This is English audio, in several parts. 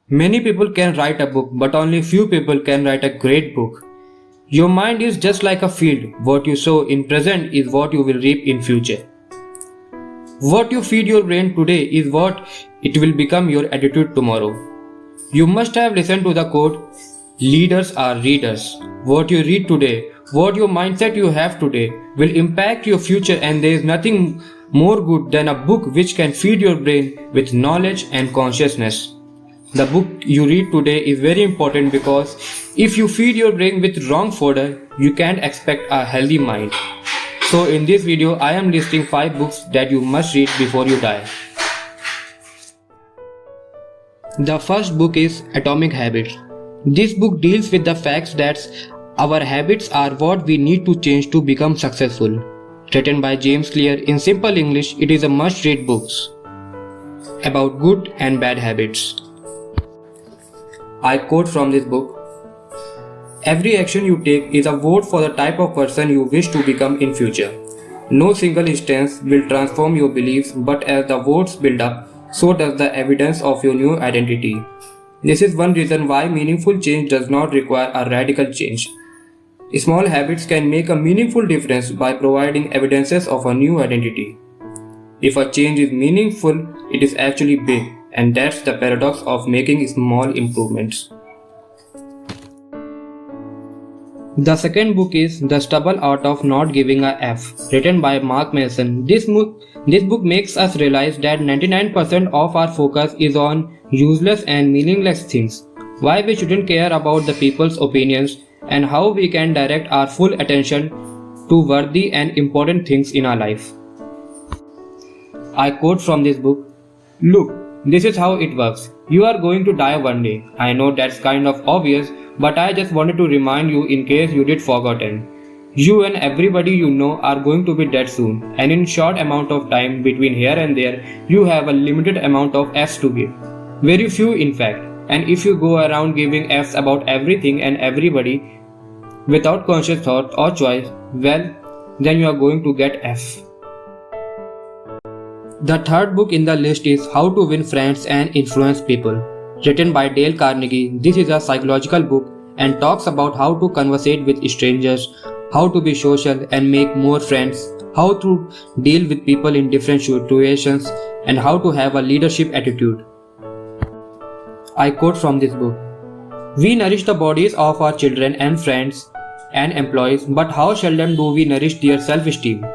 Many people can write a book, but only few people can write a great book. Your mind is just like a field. What you sow in present is what you will reap in future. What you feed your brain today is what it will become your attitude tomorrow. You must have listened to the quote, leaders are readers. What you read today, what your mindset you have today will impact your future, and there is nothing more good than a book which can feed your brain with knowledge and consciousness. The book you read today is very important because if you feed your brain with wrong fodder, you can't expect a healthy mind. So in this video, I am listing 5 books that you must read before you die. The first book is Atomic Habits. This book deals with the facts that our habits are what we need to change to become successful. Written by James Clear in simple English, it is a must-read book about good and bad habits. I quote from this book, every action you take is a vote for the type of person you wish to become in future. No single instance will transform your beliefs, but as the votes build up, so does the evidence of your new identity. This is one reason why meaningful change does not require a radical change. Small habits can make a meaningful difference by providing evidences of a new identity. If a change is meaningful, it is actually big, and that's the paradox of making small improvements. The second book is The Stubborn Art of Not Giving a F, written by Mark Manson. This book makes us realize that 99% of our focus is on useless and meaningless things. Why we shouldn't care about the people's opinions and how we can direct our full attention to worthy and important things in our life. I quote from this book, look, this is how it works. You are going to die one day. I know that's kind of obvious, but I just wanted to remind you in case you did forgotten. You and everybody you know are going to be dead soon, and in short amount of time between here and there, you have a limited amount of F's to give. Very few in fact, and if you go around giving F's about everything and everybody without conscious thought or choice, well, then you are going to get F. The third book in the list is How to Win Friends and Influence People, written by Dale Carnegie. This is a psychological book and talks about how to conversate with strangers, how to be social and make more friends, how to deal with people in different situations, and how to have a leadership attitude. I quote from this book, we nourish the bodies of our children and friends and employees, but how seldom do we nourish their self-esteem?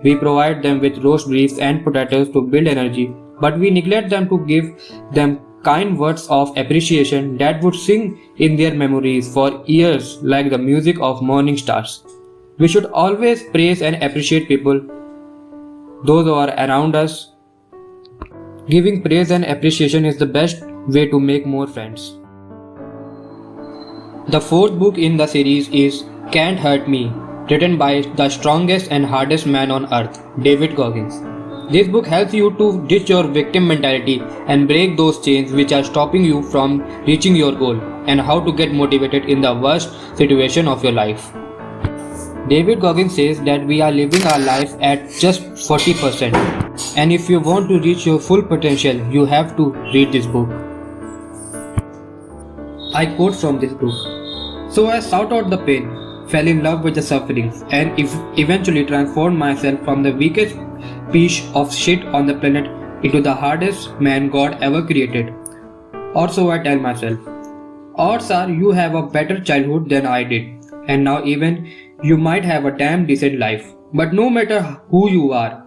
We provide them with roast beefs and potatoes to build energy, but we neglect them to give them kind words of appreciation that would sing in their memories for years like the music of morning stars. We should always praise and appreciate people, those who are around us. Giving praise and appreciation is the best way to make more friends. The fourth book in the series is Can't Hurt Me, written by the strongest and hardest man on earth, David Goggins. This book helps you to ditch your victim mentality and break those chains which are stopping you from reaching your goal, and how to get motivated in the worst situation of your life. David Goggins says that we are living our life at just 40%, and if you want to reach your full potential, you have to read this book. I quote from this book, so I sought out the pain, fell in love with the sufferings, and eventually transformed myself from the weakest piece of shit on the planet into the hardest man God ever created. Or so I tell myself. Odds are you have a better childhood than I did, and now even you might have a damn decent life. But no matter who you are,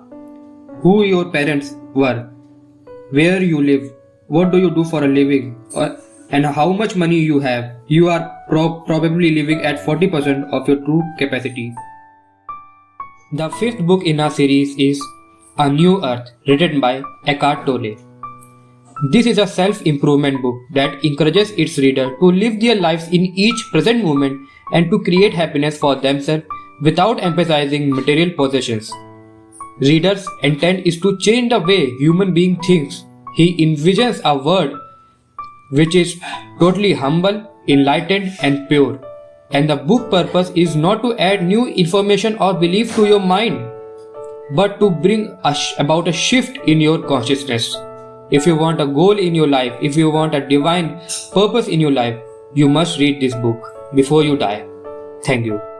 who your parents were, where you live, what do you do for a living, and how much money you have, you are probably living at 40% of your true capacity. The fifth book in our series is A New Earth, written by Eckhart Tolle. This is a self-improvement book that encourages its reader to live their lives in each present moment and to create happiness for themselves without emphasizing material possessions. Reader's intent is to change the way human being thinks. He envisions a world which is totally humble, enlightened and pure. And the book purpose is not to add new information or belief to your mind, but to bring about a shift in your consciousness. If you want a goal in your life, if you want a divine purpose in your life, you must read this book before you die. Thank you.